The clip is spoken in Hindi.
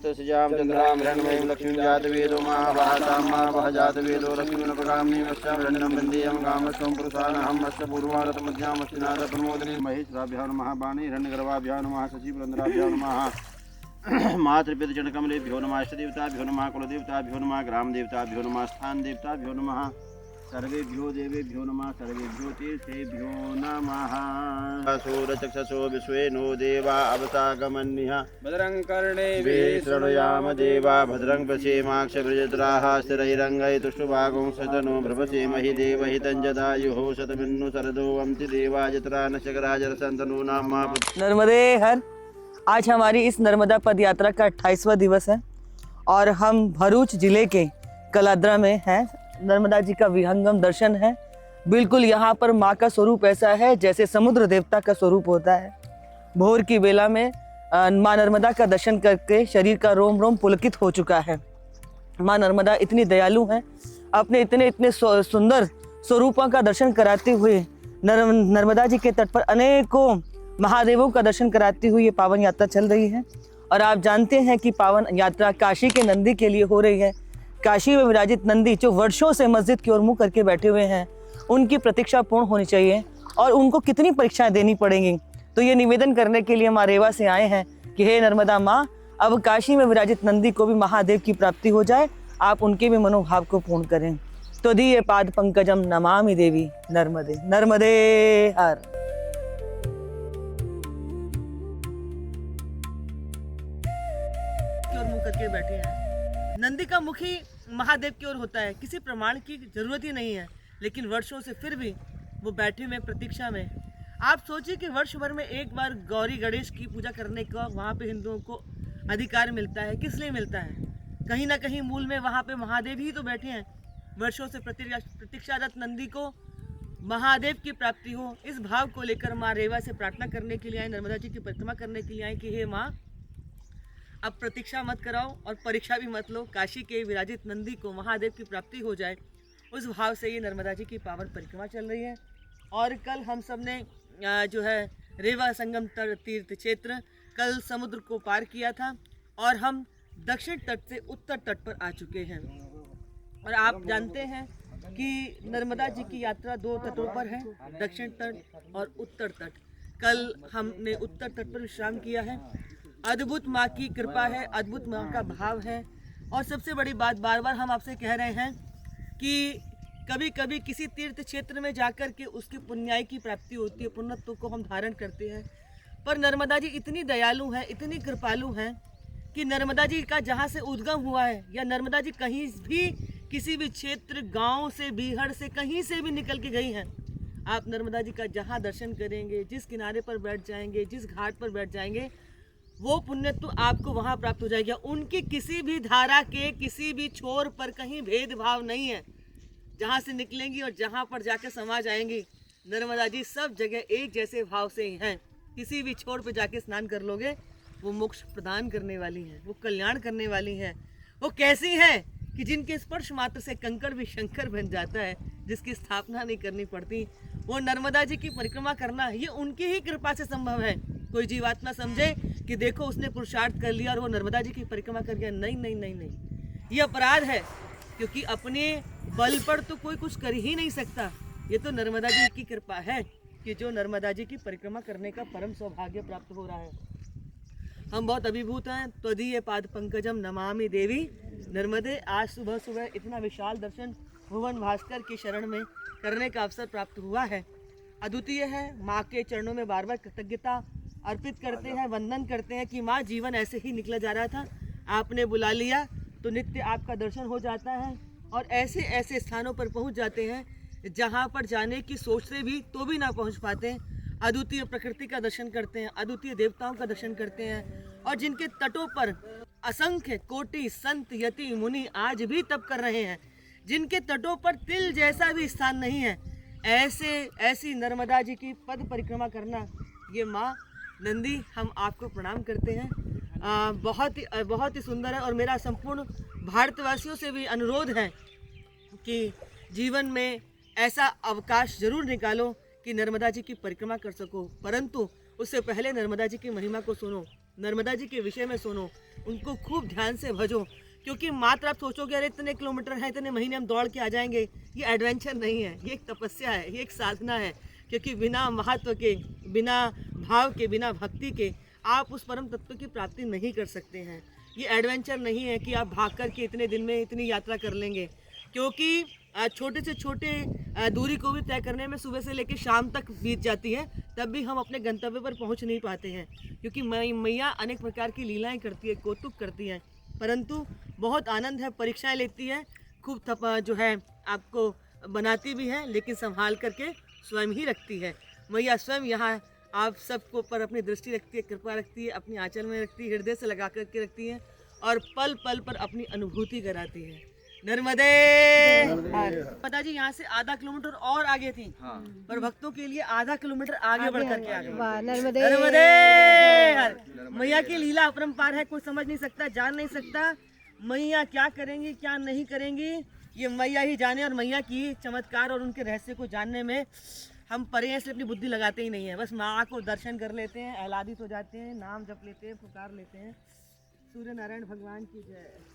सजाम चंद्राम हिरण्मयीं लक्ष्मीं जातवेदो महाभासां महाभाजातवेदो लक्ष्मीनपगामिनीं अस्यां हिरण्यं वन्देयं कामस्त्वं पुरुषानहम् अस्य पूर्वारतमध्यामस्ति नाद प्रमोदिनी महेश्वराभ्यां नमः वाणी हिरण्यगर्भाभ्यां नमः शचीपुरन्दराभ्यां नमः मातृपितृजनकमलेभ्यो नमः इष्टदेवताभ्यो नमः कुलदेवताभ्यो नमः ग्रामदेवताभ्यो नमः स्थानदेवताभ्यो नमः सर्वेभ्यो देवेभ्यो नमः सर्वेभ्यो तीर्थेभ्यो नमः। सूरचक्षसो विश्वेनो देवा अवसागमन्यः भद्रं कर्णेभिः शृणुयाम देवा भद्रं पश्येमाक्षभिर्यजत्राः स्थिरैरङ्गैतुष्टुभागं शतनो भ्रवसेमहि देवहितं जदायुः शतमिन्नु शरदो वंति देवा जत्रा नशकराजरसन्तनु नाम। नर्मदे हर। आज हमारी इस नर्मदा पद यात्रा का 28वां दिवस है और हम भरूच जिले के कलाद्रा में हैं। नर्मदा जी का विहंगम दर्शन है। बिल्कुल यहाँ पर माँ का स्वरूप ऐसा है जैसे समुद्र देवता का स्वरूप होता है। भोर की बेला में माँ नर्मदा का दर्शन करके शरीर का रोम रोम पुलकित हो चुका है। माँ नर्मदा इतनी दयालु हैं, अपने इतने इतने सुंदर स्वरूपों का दर्शन कराते हुए नर्मदा जी के तट पर अनेकों महादेवों का दर्शन कराती हुई ये पावन यात्रा चल रही है। और आप जानते हैं कि पावन यात्रा काशी के नंदी के लिए हो रही है। काशी में विराजित नंदी जो वर्षों से मस्जिद की ओर मुंह करके बैठे हुए हैं, उनकी प्रतीक्षा पूर्ण होनी चाहिए और उनको कितनी परीक्षाएं देनी पड़ेंगी। तो ये निवेदन करने के लिए माँ रेवा से आए हैं कि हे नर्मदा माँ, अब काशी में विराजित नंदी को भी महादेव की प्राप्ति हो जाए, आप उनके भी मनोभाव को पूर्ण करें। तो दीये पाद पंकजम नमामि देवी नर्मदे। नर्मदे हर। मुंह करके बैठे हैं। नंदी का मुख ही महादेव की ओर होता है, किसी प्रमाण की जरूरत ही नहीं है, लेकिन वर्षों से फिर भी वो बैठे हुए प्रतीक्षा में। आप सोचिए कि वर्ष भर में एक बार गौरी गणेश की पूजा करने का वहाँ पे हिंदुओं को अधिकार मिलता है। किस लिए मिलता है? कहीं ना कहीं मूल में वहाँ पे महादेव ही तो बैठे हैं। वर्षों से प्रतीक्षारत नंदी को महादेव की प्राप्ति हो, इस भाव को लेकर माँ रेवा से प्रार्थना करने के लिए आए, नर्मदा जी की परिक्रमा करने के लिए आए कि हे माँ, अब प्रतीक्षा मत कराओ और परीक्षा भी मत लो, काशी के विराजित नंदी को महादेव की प्राप्ति हो जाए। उस भाव से ये नर्मदा जी की पावन परिक्रमा चल रही है। और कल हम सब ने जो है रेवा संगम तीर्थ क्षेत्र, कल समुद्र को पार किया था और हम दक्षिण तट से उत्तर तट पर आ चुके हैं। और आप जानते हैं कि नर्मदा जी की यात्रा 2 तटों पर है, दक्षिण तट और उत्तर तट। कल हमने उत्तर तट पर विश्राम किया है। अद्भुत माँ की कृपा है, अद्भुत माँ का भाव है। और सबसे बड़ी बात, बार बार हम आपसे कह रहे हैं कि कभी कभी किसी तीर्थ क्षेत्र में जाकर के उसकी पुण्याई की प्राप्ति होती है, पुण्यत्व को हम धारण करते हैं। पर नर्मदा जी इतनी दयालु हैं, इतनी कृपालु हैं कि नर्मदा जी का जहाँ से उद्गम हुआ है, या नर्मदा जी कहीं भी किसी भी क्षेत्र, गांव से, बीहड़ से, कहीं से भी निकल के गई हैं। आप नर्मदा जी का जहाँ दर्शन करेंगे, जिस किनारे पर बैठ जाएंगे, जिस घाट पर बैठ जाएंगे, वो पुण्यत्व आपको वहाँ प्राप्त हो जाएगा। उनकी किसी भी धारा के किसी भी छोर पर कहीं भेदभाव नहीं है। जहाँ से निकलेंगी और जहाँ पर जाकर समा जाएंगी, नर्मदा जी सब जगह एक जैसे भाव से ही हैं। किसी भी छोर पर जाके स्नान कर लोगे, वो मोक्ष प्रदान करने वाली हैं, वो कल्याण करने वाली हैं। वो कैसी हैं कि जिनके स्पर्श मात्र से कंकड़ भी शंकर बन जाता है, जिसकी स्थापना नहीं करनी पड़ती। वो नर्मदा जी की परिक्रमा करना ये उनकी ही कृपा से संभव है। कोई जीवात्मा समझे कि देखो उसने पुरुषार्थ कर लिया और वो नर्मदा जी की परिक्रमा कर गया, नहीं नहीं नहीं नहीं, ये अपराध है। क्योंकि अपने बल पर तो कोई कुछ कर ही नहीं सकता। ये तो नर्मदा जी की कृपा है कि जो नर्मदा जी की परिक्रमा करने का परम सौभाग्य प्राप्त हो रहा है। हम बहुत अभिभूत हैं। त्वदीय पाद पंकजम नमामि देवी नर्मदे। आज सुबह सुबह इतना विशाल दर्शन भुवन भास्कर की शरण में करने का अवसर प्राप्त हुआ है, अद्वितीय है। माँ के चरणों में बार बार कृतज्ञता अर्पित करते हैं, वंदन करते हैं कि माँ, जीवन ऐसे ही निकला जा रहा था, आपने बुला लिया तो नित्य आपका दर्शन हो जाता है। और ऐसे ऐसे स्थानों पर पहुँच जाते हैं जहाँ पर जाने की सोचते भी तो भी ना पहुँच पाते। अद्वितीय प्रकृति का दर्शन करते हैं, अद्वितीय देवताओं का दर्शन करते हैं, और जिनके तटों पर असंख्य कोटि संत यति मुनि आज भी तप कर रहे हैं, जिनके तटों पर तिल जैसा भी स्थान नहीं है, ऐसी नर्मदा जी की पद परिक्रमा करना, ये माँ नंदी हम आपको प्रणाम करते हैं। बहुत ही सुंदर है। और मेरा संपूर्ण भारतवासियों से भी अनुरोध है कि जीवन में ऐसा अवकाश जरूर निकालो कि नर्मदा जी की परिक्रमा कर सको, परंतु उससे पहले नर्मदा जी की महिमा को सुनो। नर्मदा जी के विषय में सुनो, उनको खूब ध्यान से भजो, क्योंकि मात्र आप सोचोगे अरे इतने किलोमीटर है, इतने महीने हम दौड़ के आ जाएंगे, ये एडवेंचर नहीं है, ये एक तपस्या है, ये एक साधना है। क्योंकि बिना महत्व के, बिना भाव के, बिना भक्ति के आप उस परम तत्व की प्राप्ति नहीं कर सकते हैं। ये एडवेंचर नहीं है कि आप भाग कर के इतने दिन में इतनी यात्रा कर लेंगे, क्योंकि छोटे से छोटे दूरी को भी तय करने में सुबह से लेकर शाम तक बीत जाती है, तब भी हम अपने गंतव्य पर पहुंच नहीं पाते हैं। क्योंकि मैया अनेक प्रकार की लीलाएं करती है, कौतुक करती है, परंतु बहुत आनंद है, परीक्षाएं लेती है, खूब जो है आपको बनाती भी है, लेकिन संभाल करके स्वयं ही रखती है। मैया स्वयं यहाँ आप सबको पर अपनी दृष्टि रखती है, कृपा रखती है, अपनी आंचल में रखती है, हृदय से लगा करके रखती है और पल पल पर अपनी अनुभूति कराती है। नर्मदे। पता जी यहाँ से आधा किलोमीटर और आगे थी, पर भक्तों के लिए आधा किलोमीटर आगे बढ़ करके आ गए। नर्मदे। नर्मदे। मैया की लीला अपरंपार है, कोई समझ नहीं सकता, जान नहीं सकता मैया क्या करेंगी क्या नहीं करेंगी, ये मैया ही जाने। और मैया की चमत्कार और उनके रहस्य को जानने में हम परे हैं, इसलिए अपनी बुद्धि लगाते ही नहीं है, बस माँ को दर्शन कर लेते हैं, आह्लादित हो जाते हैं, नाम जप लेते हैं, पुकार लेते हैं। सूर्य नारायण भगवान की जय।